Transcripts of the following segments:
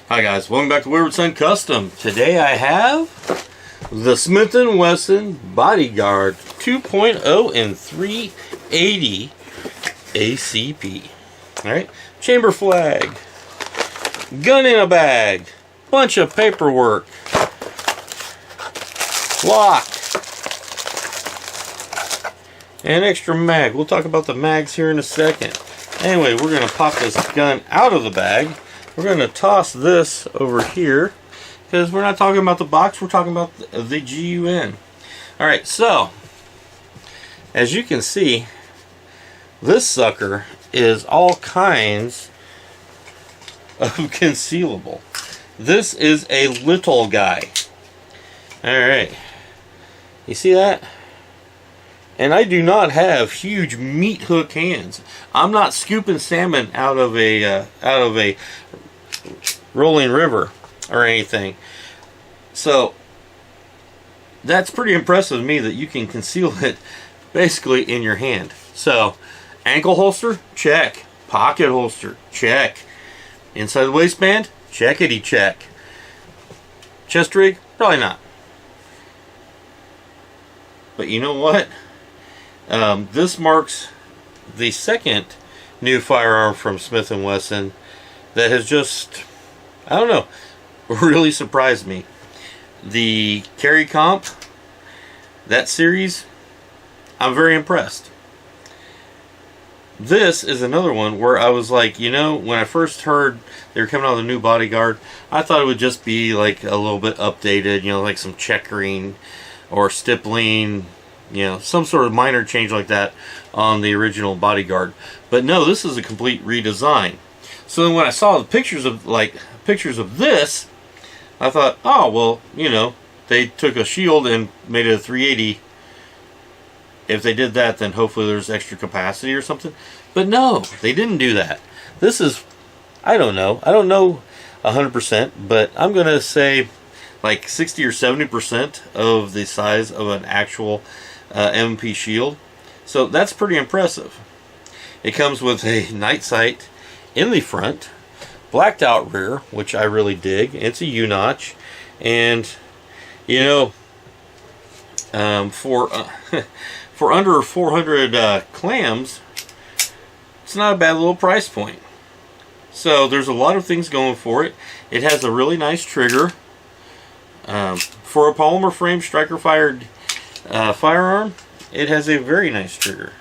Hi guys, welcome back to Wayward Son Custom. Today I have the Smith & Wesson Bodyguard 2.0 and 380 ACP. Alright, chamber flag, gun in a bag, bunch of paperwork, lock, and extra mag. We'll talk about the mags here in a second. Anyway, we're going to pop this gun out of the bag. We're going to toss this over here because we're not talking about the box, we're talking about the GUN. Alright, so as you can see, this sucker is all kinds of concealable. This is a little guy. Alright, you see that? And I do not have huge meat hook hands. I'm not scooping salmon out of a rolling river or anything. So that's pretty impressive to me that you can conceal it basically in your hand. So ankle holster, check. Pocket holster, check. Inside the waistband, checkity check. Chest rig, probably not. But you know what? This marks the second new firearm from Smith & Wesson that has just, I don't know, really surprised me. The Carry Comp, that series, I'm very impressed. This is another one where I was like, you know, when I first heard they were coming out with a new Bodyguard, I thought it would just be like a little bit updated, you know, like some checkering or stippling, you know, some sort of minor change like that on the original Bodyguard. But no, this is a complete redesign. So then when I saw the pictures of this, I thought, oh, well, you know, they took a shield and made it a 380. If they did that, then hopefully there's extra capacity or something. But no, they didn't do that. This is, I don't know 100%, but I'm going to say like 60 or 70% of the size of an actual EMP Shield. So that's pretty impressive. It comes with a night sight in the front, blacked out rear, which I really dig. It's a U-notch, and you know, for under 400 clams, it's not a bad little price point. So there's a lot of things going for it. It has a really nice trigger. For a polymer frame striker fired firearm, it has a very nice trigger.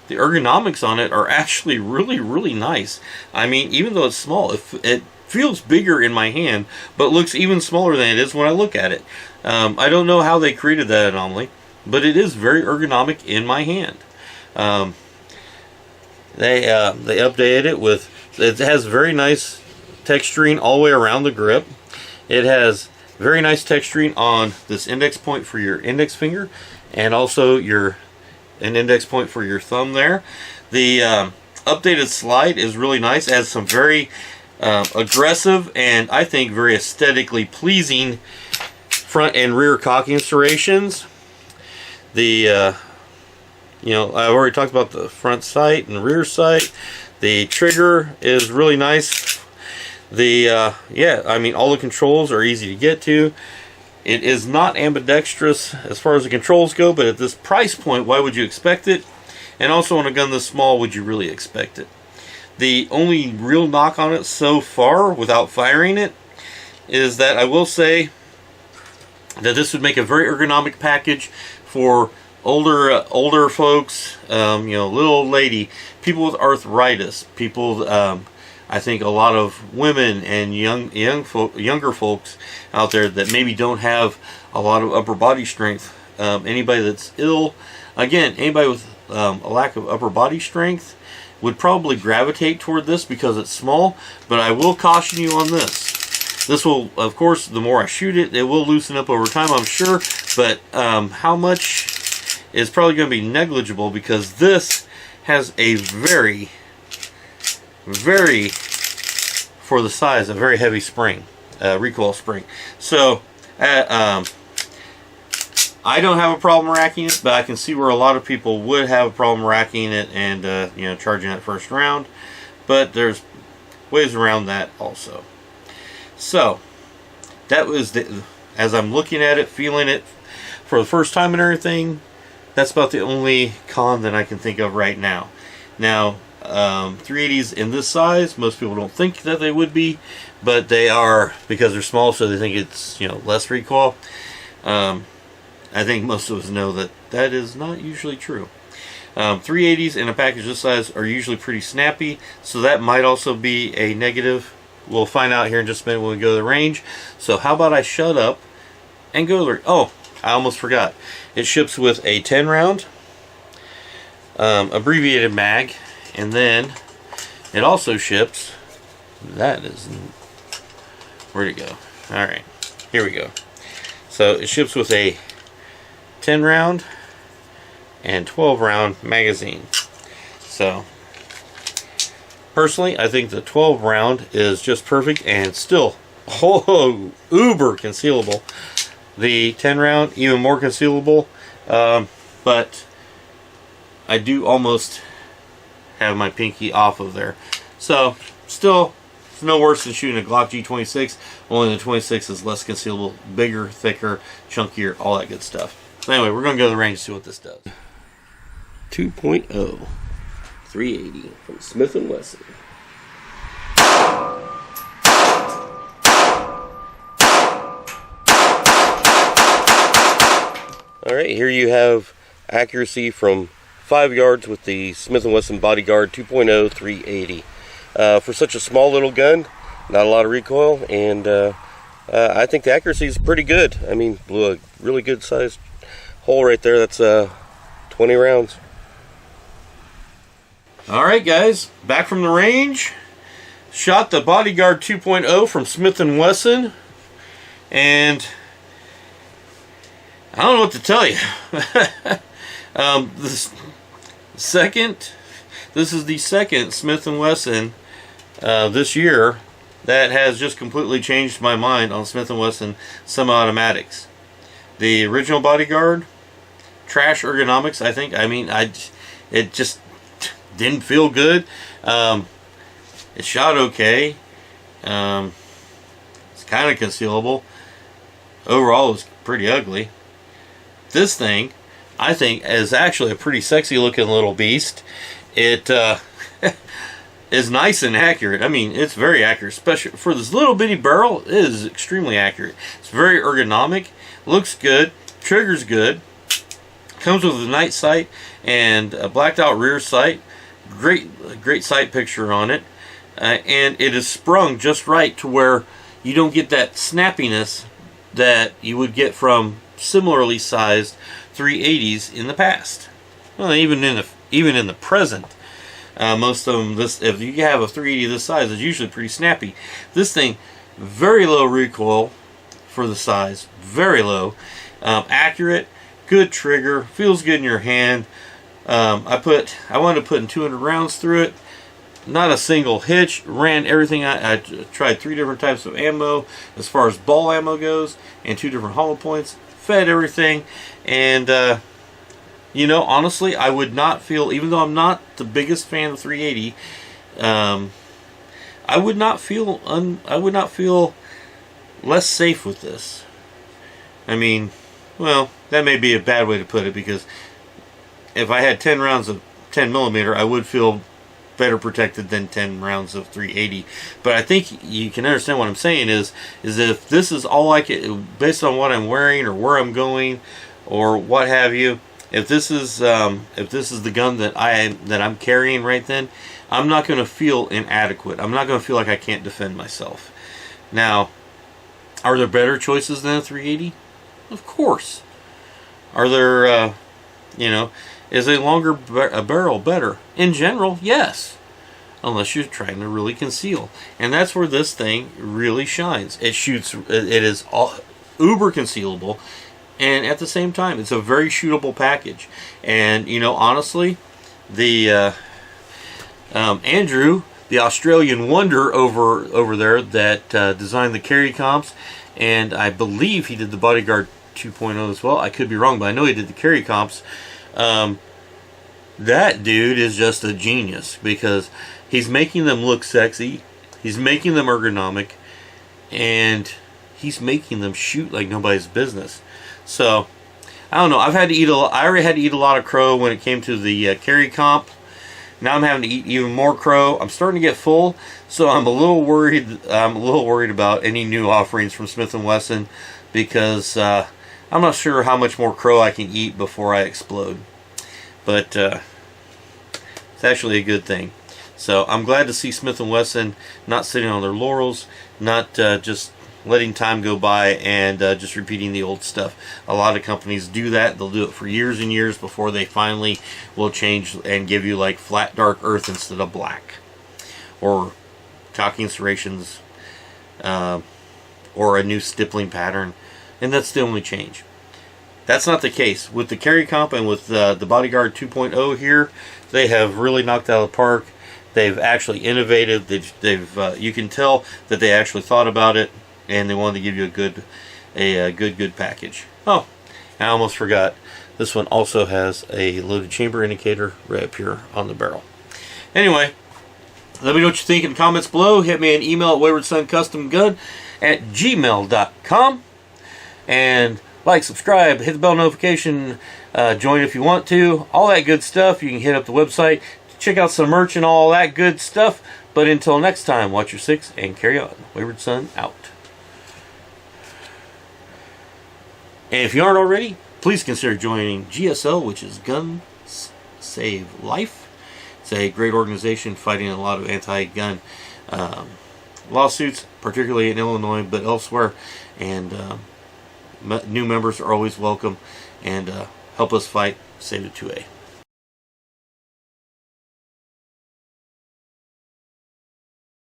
The ergonomics on it are actually really nice. I mean, even though it's small, it feels bigger in my hand, but looks even smaller than it is when I look at it. I don't know how they created that anomaly, but it is very ergonomic in my hand. They updated it with, it has very nice texturing all the way around the grip. It has very nice texturing on this index point for your index finger, and also an index point for your thumb there. The updated slide is really nice. It has some very aggressive and I think very aesthetically pleasing front and rear cocking serrations. The you know, I've already talked about the front sight and rear sight. The trigger is really nice. The yeah, I mean, all the controls are easy to get to. It is not ambidextrous as far as the controls go, but at this price point, why would you expect it? And also on a gun this small, would you really expect it? The only real knock on it so far, without firing it, is that I will say that this would make a very ergonomic package for older folks, you know, little old lady, people with arthritis, people, I think a lot of women and younger folks out there that maybe don't have a lot of upper body strength. Anybody that's ill, again, anybody with a lack of upper body strength would probably gravitate toward this because it's small. But I will caution you on this. This will, of course, the more I shoot it, it will loosen up over time, I'm sure. But how much is probably going to be negligible, because this has a very, for the size, a very heavy spring, recoil spring. So I don't have a problem racking it, but I can see where a lot of people would have a problem racking it and you know, charging that first round. but there's ways around that also. So that was as I'm looking at it, feeling it for the first time and everything, that's about the only con that I can think of right now. Now 380s in this size, most people don't think that they would be, but they are, because they're small, so they think it's, you know, less recoil. I think most of us know that that is not usually true. 380s in a package this size are usually pretty snappy, so that might also be a negative. We'll find out here in just a minute when we go to the range. So how about I shut up and go to the... Oh, I almost forgot. It ships with a 10 round abbreviated mag, and then it also ships... That is... Where'd it go? Alright, here we go. So it ships with a 10 round and 12 round magazine. So personally, I think the 12 round is just perfect and still uber concealable. The 10 round even more concealable, but I do almost have my pinky off of there. So still, it's no worse than shooting a Glock G26, only the 26 is less concealable, bigger, thicker, chunkier, all that good stuff. So anyway, we're going to go to the range and see what this does. 2.0 380 from Smith & Wesson. Alright, here you have accuracy from 5 yards with the Smith & Wesson Bodyguard 2.0 380. For such a small little gun, not a lot of recoil, and I think the accuracy is pretty good. I mean, blew a really good sized hole right there. That's 20 rounds. Alright guys, back from the range. Shot the Bodyguard 2.0 from Smith & Wesson, and I don't know what to tell you. This is the second Smith & Wesson this year that has just completely changed my mind on Smith & Wesson semi-automatics. The original Bodyguard, trash ergonomics, I think. I mean, it just didn't feel good. It shot okay. It's kind of concealable. Overall, it was pretty ugly. This thing, I think, is actually a pretty sexy looking little beast. It is nice and accurate. I mean, it's very accurate, especially for this little bitty barrel. It is extremely accurate. It's very ergonomic, looks good, trigger's good, comes with a night sight and a blacked out rear sight. Great sight picture on it, and it is sprung just right to where you don't get that snappiness that you would get from similarly sized 380s in the past. Well, even in the present, most of them, if you have a 380 this size, it's usually pretty snappy. This thing, very low recoil for the size, very low, accurate, good trigger, feels good in your hand. I wanted to put in 200 rounds through it. Not a single hitch. Ran everything. I tried 3 different types of ammo as far as ball ammo goes, and 2 different hollow points. Fed everything, and you know, honestly, I would not feel, even though I'm not the biggest fan of 380, I would not feel less safe with this. I mean, well, that may be a bad way to put it, because if I had 10 rounds of 10mm, I would feel better protected than 10 rounds of 380. But I think you can understand what I'm saying is if this is all I can, based on what I'm wearing or where I'm going or what have you, if this is the gun that I'm carrying right then, I'm not going to feel inadequate. I'm not going to feel like I can't defend myself. Now, are there better choices than a 380? Of course. Are there, you know, is a longer barrel better? In general, yes. Unless you're trying to really conceal. And that's where this thing really shines. It shoots, it is all uber concealable, and at the same time, it's a very shootable package. And, you know, honestly, the Andrew, the Australian wonder over there that designed the carry comps, and I believe he did the Bodyguard 2.0 as well. I could be wrong, but I know he did the carry comps. That dude is just a genius because he's making them look sexy, he's making them ergonomic, and he's making them shoot like nobody's business. So I don't know. I already had to eat a lot of crow when it came to the carry comp. Now I'm having to eat even more crow. I'm starting to get full, so I'm a little worried. I'm a little worried about any new offerings from Smith & Wesson because I'm not sure how much more crow I can eat before I explode. But it's actually a good thing. So I'm glad to see Smith & Wesson not sitting on their laurels, not just letting time go by and just repeating the old stuff. A lot of companies do that. They'll do it for years and years before they finally will change and give you like flat dark earth instead of black, or cocking serrations, or a new stippling pattern, and that's the only change. That's not the case with the carry comp and with the Bodyguard 2.0 here. They have really knocked out of the park. They've actually innovated. They've you can tell that they actually thought about it, and they wanted to give you a good package. Oh, I almost forgot. This one also has a loaded chamber indicator right up here on the barrel. Anyway, let me know what you think in the comments below. Hit me an email at waywardsoncustomgun at gmail.com. And like, subscribe, hit the bell notification, join if you want to. All that good stuff. You can hit up the website, check out some merch and all that good stuff. But until next time, watch your six and carry on. Wayward Son out. And if you aren't already, please consider joining GSL, which is Guns Save Life. It's a great organization fighting a lot of anti-gun lawsuits, particularly in Illinois, but elsewhere. And new members are always welcome, and help us fight Save the 2A.